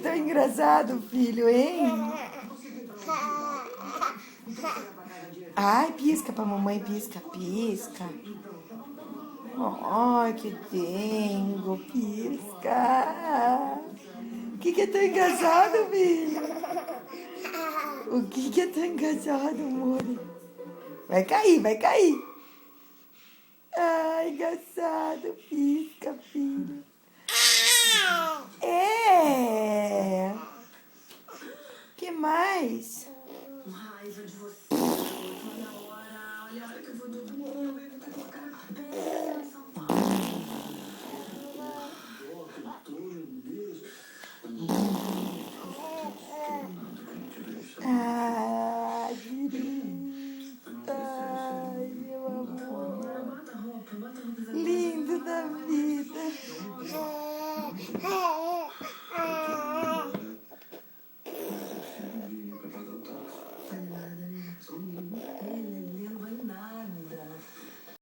tão engraçado, filho, hein? Ai, pisca pra mamãe, pisca, pisca. Ai, que dengo, pisca. O que é tão engraçado, filho? O que é tão engraçado, amor? Vai cair, vai cair. Ai, engraçado, pisca, filho. É. Que mais? Raiva de você. Toda hora. Olha a hora que eu vou dormir. Eu tô com a cara pé. São Paulo. Ai, querida. Ai, meu amor. Bota a roupa. Bota a roupa. Lindo da vida.